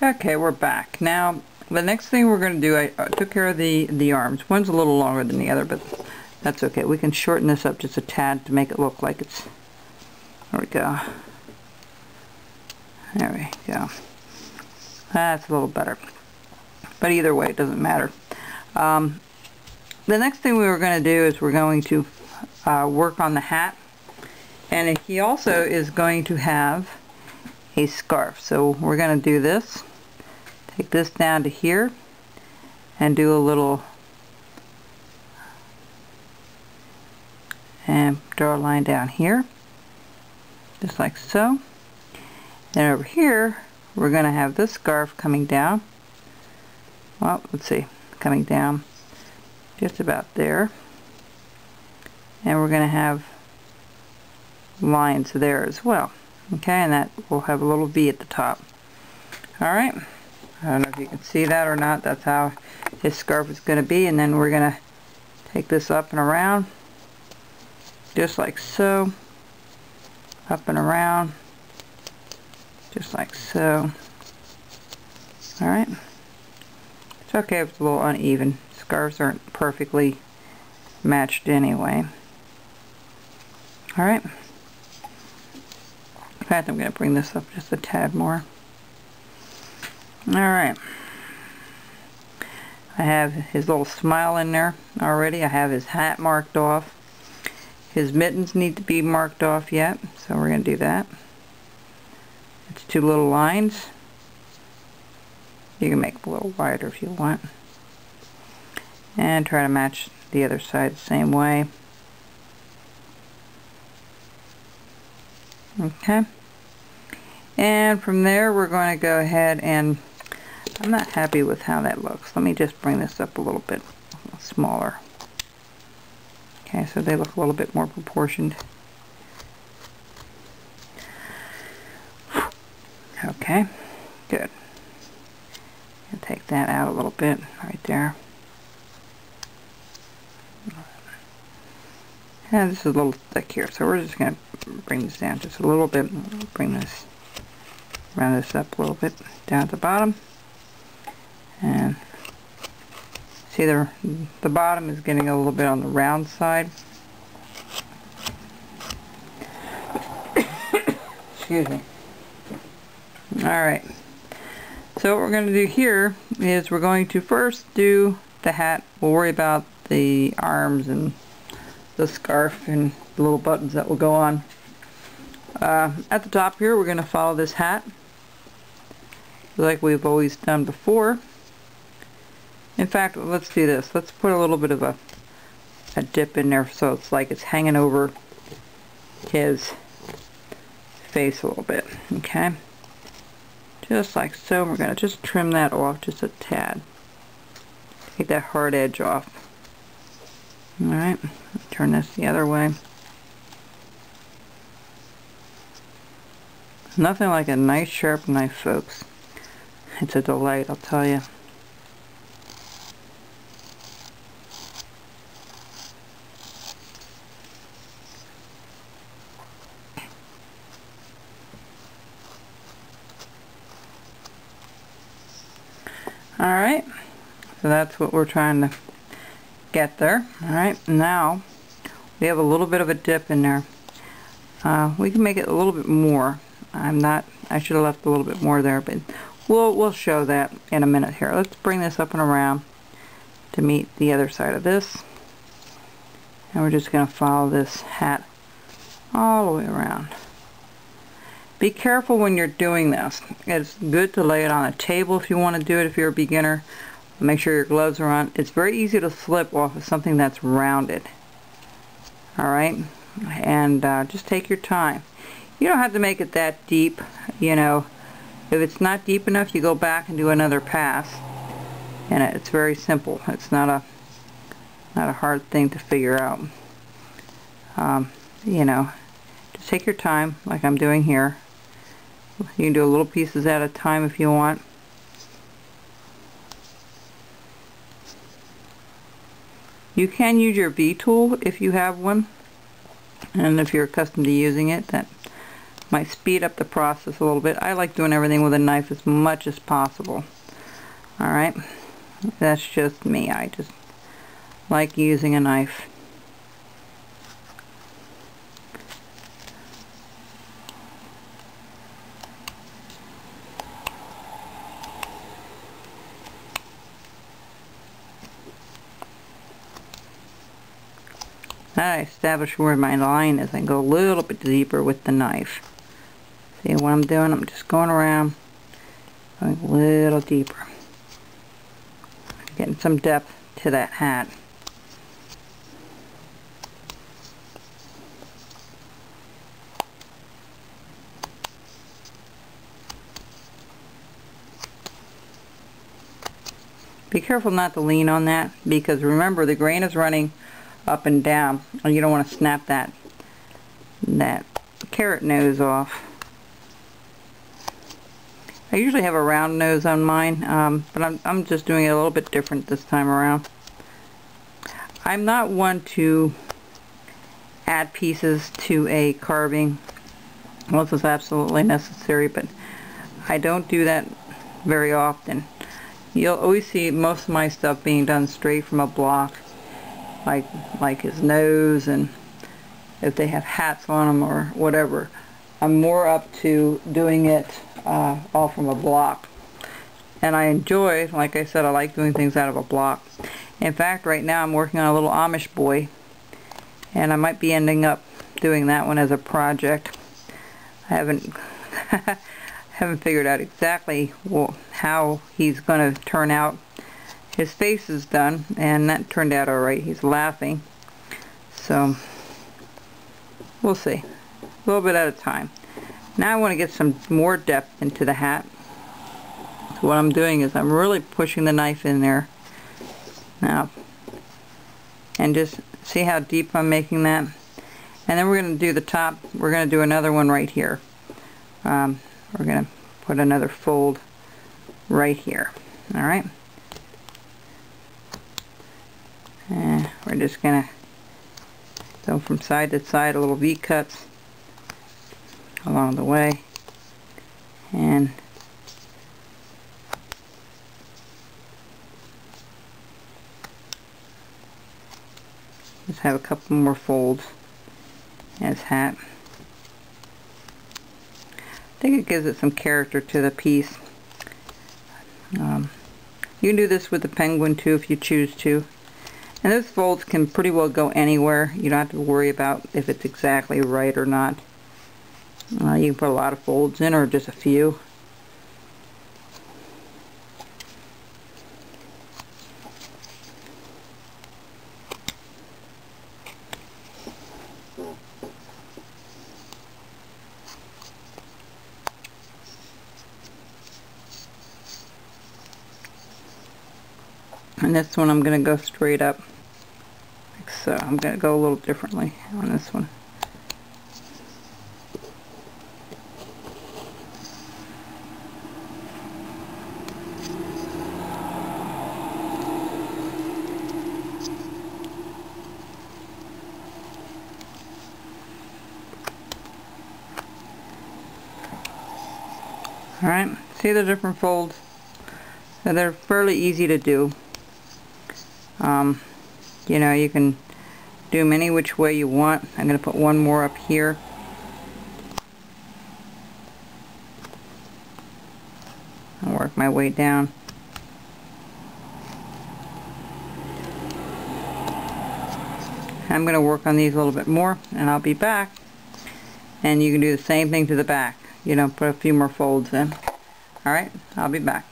Okay, we're back. Now, the next thing we're going to do, I took care of the arms. One's a little longer than the other, but that's okay. We can shorten this up just a tad to make it look like it's... There we go. There we go. That's a little better. But either way, it doesn't matter. The next thing we were going to do is we're going to work on the hat. And he also is going to have a scarf. So we're going to do this. Take this down to here and do a little, and draw a line down here, just like so. And over here, we're going to have this scarf coming down. Well, let's see, coming down just about there. And we're going to have lines there as well. Okay, and that will have a little V at the top. Alright, I don't know if you can see that or not. That's how his scarf is going to be. And then we're going to take this up and around, just like so. Up and around, just like so. Alright. It's okay if it's a little uneven. Scarves aren't perfectly matched anyway. Alright. In fact, I'm going to bring this up just a tad more. Alright. I have his little smile in there already. I have his hat marked off. His mittens need to be marked off yet, so we're going to do that. It's two little lines. You can make it a little wider if you want. And try to match the other side the same way. Okay. And from there we're going to go ahead and, I'm not happy with how that looks. Let me just bring this up a little bit smaller. Okay, so they look a little bit more proportioned. Okay, good. And take that out a little bit right there. And this is a little thick here, so we're just going to bring this down just a little bit. Bring this, round this up a little bit down at the bottom. And see the bottom is getting a little bit on the round side. Excuse me. Alright. So what we're going to do here is we're going to first do the hat. We'll worry about the arms and the scarf and the little buttons that will go on. At the top here we're going to follow this hat like we've always done before. In fact, let's do this. Let's put a little bit of a dip in there so it's like it's hanging over his face a little bit. Okay? Just like so. We're going to just trim that off just a tad. Take that hard edge off. Alright, turn this the other way. Nothing like a nice sharp knife, folks. It's a delight, I'll tell you. Alright, so that's what we're trying to get there. Alright, now we have a little bit of a dip in there. We can make it a little bit more. I should have left a little bit more there, but we'll show that in a minute here. Let's bring this up and around to meet the other side of this. And we're just going to follow this hat all the way around. Be careful when you're doing this. It's good to lay it on a table if you want to do it if you're a beginner. Make sure your gloves are on. It's very easy to slip off of something that's rounded. Alright? And just take your time. You don't have to make it that deep, you know. If it's not deep enough, you go back and do another pass. And it's very simple. It's not a hard thing to figure out. You know, just take your time like I'm doing here. You can do little pieces at a time if you want. You can use your V tool if you have one, and if you're accustomed to using it, that might speed up the process a little bit. I like doing everything with a knife as much as possible. Alright, that's just me. I just like using a knife. Now I establish where my line is, I go a little bit deeper with the knife. See what I'm doing? I'm just going around, going a little deeper. Getting some depth to that hat. Be careful not to lean on that, because remember the grain is running up and down, and you don't want to snap that carrot nose off. I usually have a round nose on mine, but I'm just doing it a little bit different this time around. I'm not one to add pieces to a carving unless it's absolutely necessary, but I don't do that very often. You'll always see most of my stuff being done straight from a block, like his nose, and if they have hats on them or whatever. I'm more up to doing it all from a block. And I enjoy, like I said, I like doing things out of a block. In fact, right now I'm working on a little Amish boy, and I might be ending up doing that one as a project. I haven't figured out exactly how he's going to turn out. His face is done, and that turned out alright. He's laughing. So, we'll see. A little bit at a time. Now I want to get some more depth into the hat. So what I'm doing is I'm really pushing the knife in there. Now, and just see how deep I'm making that. And then we're going to do the top. We're going to do another one right here. We're going to put another fold right here. Alright? And we're just going to go from side to side, a little V-cuts along the way. And just have a couple more folds as hat. I think it gives it some character to the piece. You can do this with the penguin too if you choose to. And those folds can pretty well go anywhere. You don't have to worry about if it's exactly right or not. You can put a lot of folds in, or just a few. And this one I'm going to go straight up. Like so. I'm going to go a little differently on this one. Alright, see the different folds? So they're fairly easy to do. You know, you can do them any which way you want. I'm going to put one more up here. I'll work my way down. I'm going to work on these a little bit more, and I'll be back. And you can do the same thing to the back. You know, put a few more folds in. Alright, I'll be back.